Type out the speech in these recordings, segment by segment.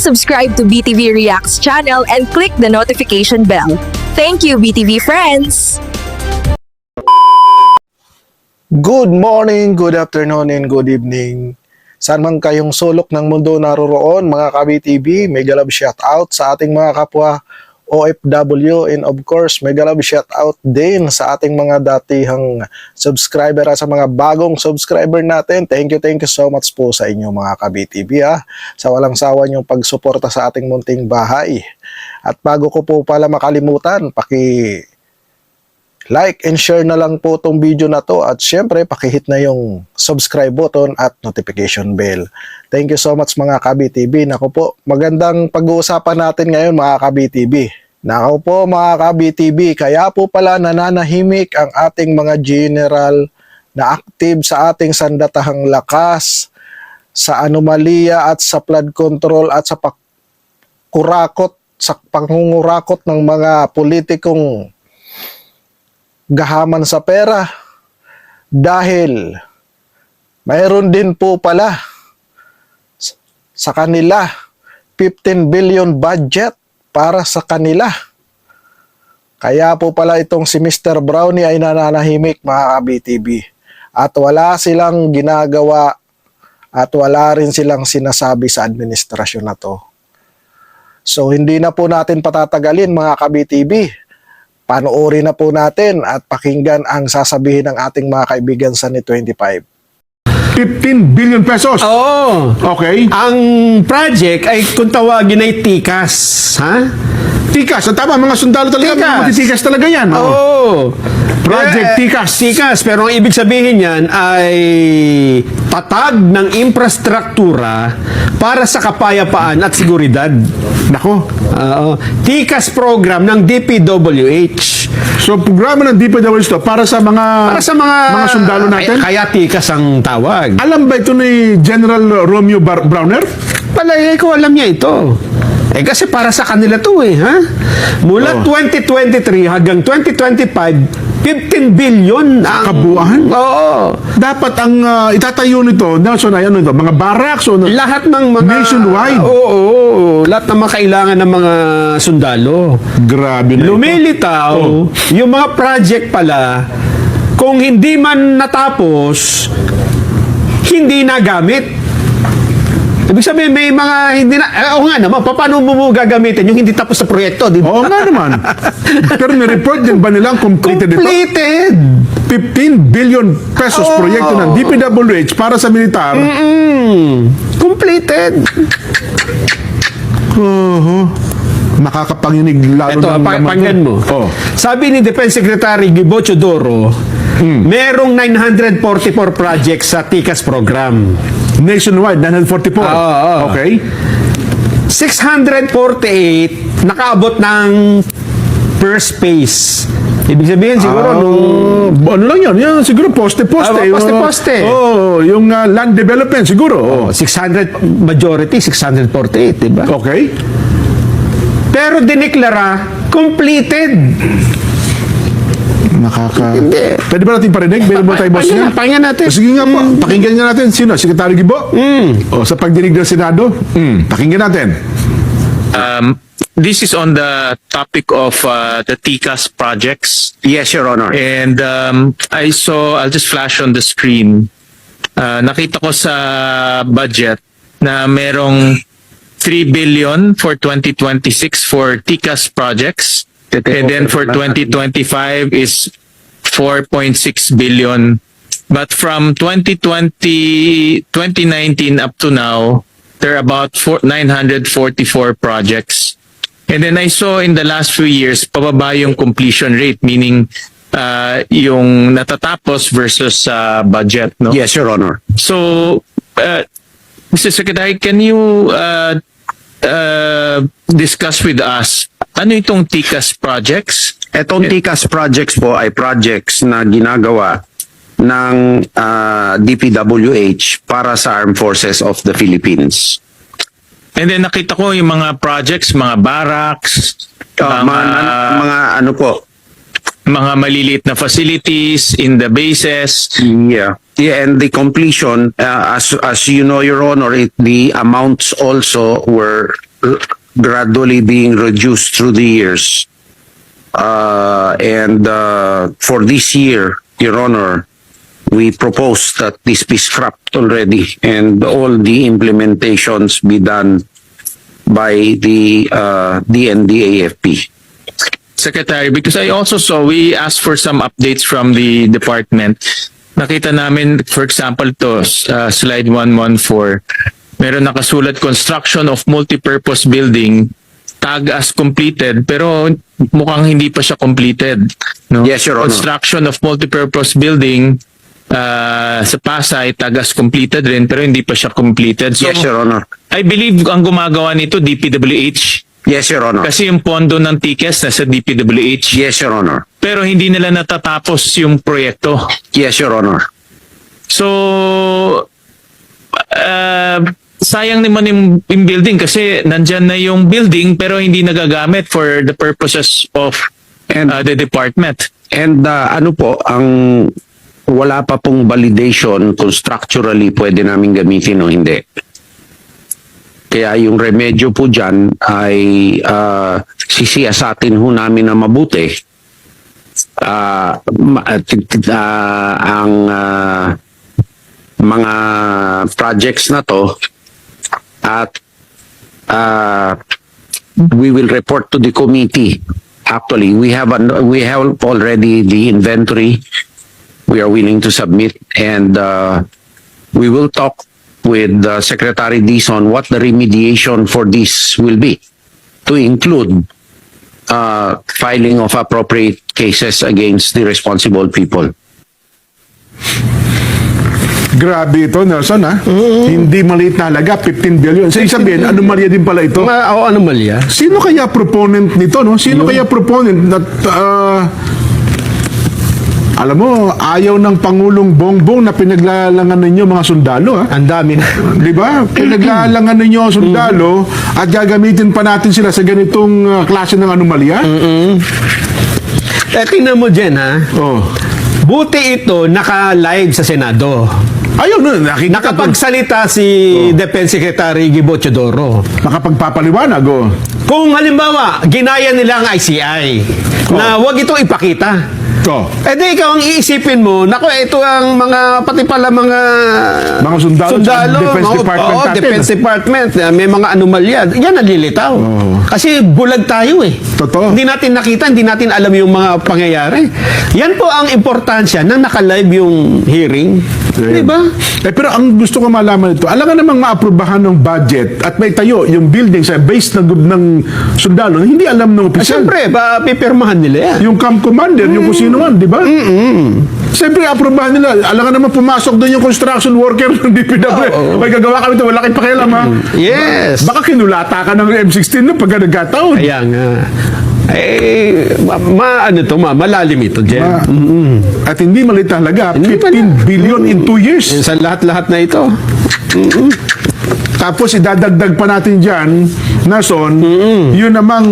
subscribe to BTV Reacts channel and click the notification bell. Thank you, BTV friends! Good morning, good afternoon, and good evening. Saan man kayong sulok ng mundo naroroon, mga ka-BTV, mega love shout out sa ating mga kapwa OFW, and of course, mega love shout out din sa ating mga datihang subscriber at sa mga bagong subscriber natin. Thank you so much po sa inyo mga ka-BTV sa walang sawa niyong pagsuporta sa ating munting bahay. At bago ko po pala makalimutan, like and share na lang po itong video na to, at syempre pakihit na yung subscribe button at notification bell. Thank you so much mga ka-BTV. Naku po, magandang pag-uusapan natin ngayon mga ka-BTV. Naku po mga ka-BTV, kaya po pala nananahimik ang ating mga general na active sa ating sandatahang lakas, sa anomalya at sa flood control at sa pangungurakot ng mga politikong gahaman sa pera, dahil mayroon din po pala sa kanila 15 billion budget para sa kanila. Kaya po pala itong si Mr. Brownie ay nananahimik mga ka-BTV, at wala silang ginagawa at wala rin silang sinasabi sa administrasyon na to. So hindi na po natin patatagalin mga ka-BTV. Panoorin na po natin at pakinggan ang sasabihin ng ating mga kaibigan sa Net25. 15 billion pesos. Oo. Okay. Ang project ay kung tawagin ay TICAS. Ha? Tikas. Tama, mga sundalo talaga. Tikas. Mga tikas talaga yan. Oo. Project TICAS. TICAS. Pero ang ibig sabihin yan ay tatag ng infrastruktura para sa kapayapaan at seguridad. Nako. Oo. TICAS program ng DPWH. So, programa ng DPWH to para sa mga sundalo natin? Kaya TICAS ang tawag. Alam ba ito ni General Romeo Browner? Palagay ko alam niya ito. Kasi para sa kanila to ha? Mula 2023 hanggang 2025, 15 billion ang kabuuan? Oo. Dapat ang itatayo nito, Nelson, ay ano ito, mga barracks o Lahat ng mga nationwide. Oo. Lahat ng mga kailangan ng mga sundalo. Grabe na Lumilitaw, yung mga project pala, kung hindi man natapos, hindi nagamit. Ibig sabihin, may mga hindi na... Oo nga naman, paano mo gagamitin yung hindi tapos sa proyekto, di ba? Oo nga naman. Pero may-report din ba nilang completed ito? Completed! 15 billion pesos proyekto ng DPWH para sa militar. Completed! Nakakapanginig lalo Ito, pakinggan mo. Sabi ni Defense Secretary Gibo Chodoro, merong 944 projects sa TICAS program. Nationwide, 944. Okay. 648 nakaabot ng first phase. Ibig sabihin siguro ano lang yan? Yan siguro poste-poste. Poste-poste. Yung land development siguro. 600, majority 648, diba? Okay. Pero dineklara completed. Hindi. Pwede ba natin parinig? Meron ba tayo boss niya? Pakinggan natin. Sige nga po. Pakinggan nga natin. Sino? Secretary Gibo? Sa pagdinig ng Senado? Pakinggan natin. This is on the topic of the TICAS projects. Yes, Your Honor. And I'll just flash on the screen. Nakita ko sa budget na merong 3 billion for 2026 for TICAS projects. And then for 2025 is 4.6 billion. But from 2019 up to now, there are about 944 projects. And then I saw in the last few years, pababa yung completion rate, meaning yung natatapos versus budget. No? Yes, Your Honor. So, Mr. Secretary, can you discuss with us, ano itong TICAS projects? Etong TICAS projects po ay projects na ginagawa ng DPWH para sa Armed Forces of the Philippines. And then nakita ko yung mga projects, mga barracks, Mga ano po, mga maliliit na facilities in the bases. yeah, and the completion, as you know, Your Honor, the amounts also were gradually being reduced through the years. And for this year, Your Honor, we propose that this be scrapped already and all the implementations be done by the DND-AFP. Secretary, because I also saw we asked for some updates from the department. Nakita namin, for example, to slide 114, meron nakasulat construction of multipurpose building, tag as completed, pero mukhang hindi pa siya completed. No? Yes, Your Honor. Construction of multipurpose building sa Pasay, tag as completed rin, pero hindi pa siya completed. So, Yes, Your Honor. I believe ang gumagawa nito, DPWH. Yes, Your Honor. Kasi yung pondo ng TICES nasa DPWH. Yes, Your Honor. Pero hindi nila natatapos yung proyekto. Yes, Your Honor. So, sayang naman yung building kasi nandyan na yung building pero hindi nagagamit for the purposes of the department. And ano po, ang wala pa pong validation kung structurally pwede namin gamitin o hindi. Kaya yung remedyo po dyan ay sisiyasatin ho namin na mabuti ang mga projects na to at we will report to the committee. Actually, we have already the inventory we are willing to submit and we will talk with Secretary Dizon what the remediation for this will be to include filing of appropriate cases against the responsible people. Grabe ito, Nelson, ha? Hindi maliit na halaga, 15 billion. Sa sabihin, anomalya din pala ito. Anomalya. Sino kaya proponent nito, no? Sino kaya proponent na alam mo, ayaw ng Pangulong Bongbong na pinaglalangan ninyo mga sundalo, ha? Ang dami na. Di ba? Pinaglalangan ninyo ang sundalo at gagamitin pa natin sila sa ganitong klase ng anomalya? Tingnan mo dyan, ha? Oh. Buti ito naka-live sa Senado. Ayun, no, nakikita Nakapagsalita si Defense Secretary Gibo Teodoro. Nakapagpapaliwanag, oh. Kung halimbawa, ginaya nila ang ICI na wag itong ipakita. Oh. Eh di ikaw ang iisipin mo, naku, ito ang mga, pati pala mga Mga sundalo, Defense mga- Department oo, natin. Defense Department, may mga anomalya. Yan ang lilitaw. Kasi bulag tayo eh. Totoo. Hindi natin nakita, hindi natin alam yung mga pangyayari. Yan po ang importansya ng naka-live yung hearing. Di ba? Eh, pero ang gusto ko malaman ito, alam nga namang maaprubahan ng budget at may tayo yung building sa base ng sundalo na hindi alam ng Eh, opisyal. Siyempre, pipirmahan nila yan. Yung camp commander, yung kung sino man, di ba? Siyempre, aprubahan nila. Alam nga naman pumasok doon yung construction worker ng DPW. May gagawa kami ito, wala kayong pakialam, ha? Yes. Baka kinulata ka ng M16 na pagka nagkataon. Kaya nga. Malalim ito, Jen. At hindi maliit na halaga, Hindi 15 billion in 2 years. Sa lahat-lahat na ito. Tapos idadagdag pa natin dyan, Nason, yun namang,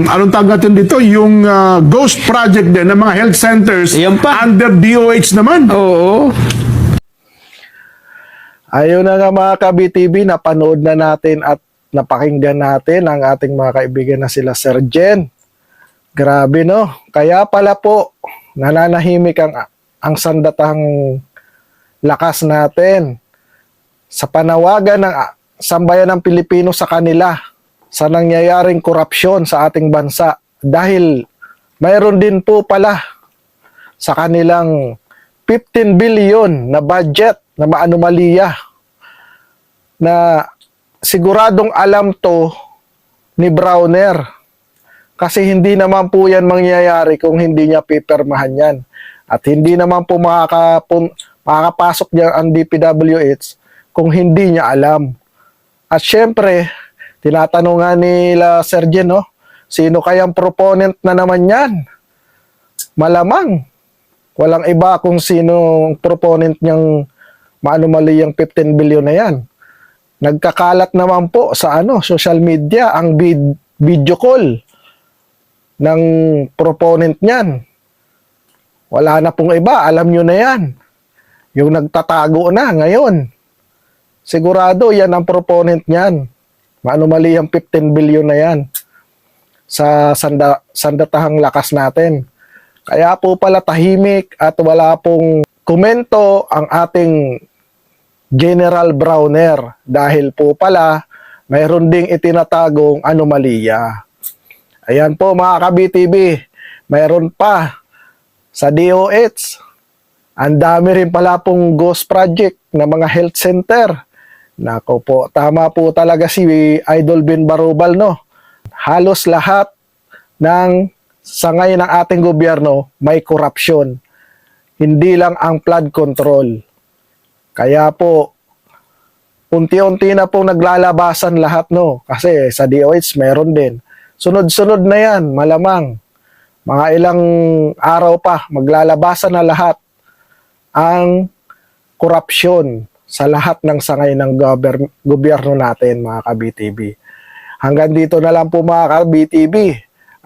anong tawag natin dito, yung ghost project din ng mga health centers Yan pa. under DOH naman. Oo. Ayun na nga mga ka-BTV, napanood na natin at napakinggan natin ang ating mga kaibigan na sila Sir Jen. Grabe, no? Kaya pala po, nananahimik ang sandatang lakas natin sa panawagan ng sambayan ng Pilipino sa kanila sa nangyayaring korupsyon sa ating bansa dahil mayroon din po pala sa kanilang 15 billion na budget na maanomalya na siguradong alam to ni Browner kasi hindi naman po yan mangyayari kung hindi niya pipirmahan yan at hindi naman po makakapasok niya ang DPWH kung hindi niya alam. At syempre, tinatanong nga nila Sir Jen, no? Sino kayang proponent na naman yan? Malamang. Walang iba kung sino proponent niyang maanumaliyang 15 billion na yan. Nagkakalat naman po sa social media ang video call ng proponent niyan. Wala na pong iba, alam nyo na yan. Yung nagtatago na ngayon. Sigurado yan ang proponent niyan. Manomali ang 15 billion na yan sa sandatahang lakas natin. Kaya po pala tahimik at wala pong komento ang ating General Browner dahil po pala mayroon ding itinatagong anomalya. Ayan po mga ka-BTV, mayroon pa sa DOH. Ang dami rin pala pong ghost project na mga health center. Nako po, tama po talaga si Idol Ben Barubal, no? Halos lahat ng sangay ng ating gobyerno may korupsyon. Hindi lang ang flood control. Kaya po, unti-unti na pong naglalabasan lahat, no? Kasi sa DOH meron din. Sunod-sunod na yan, malamang. Mga ilang araw pa, maglalabasan na lahat ang korupsyon sa lahat ng sangay ng gobyerno natin, mga ka-BTV. Hanggang dito na lang po mga ka-BTV.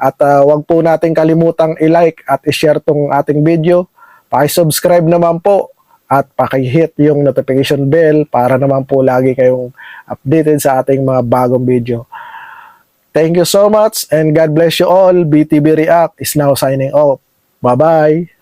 At wag po natin kalimutang i-like at i-share tong ating video. Paki-subscribe naman po at paki-hit yung notification bell para naman po lagi kayong updated sa ating mga bagong video. Thank you so much and God bless you all. BTV React is now signing off. Bye-bye!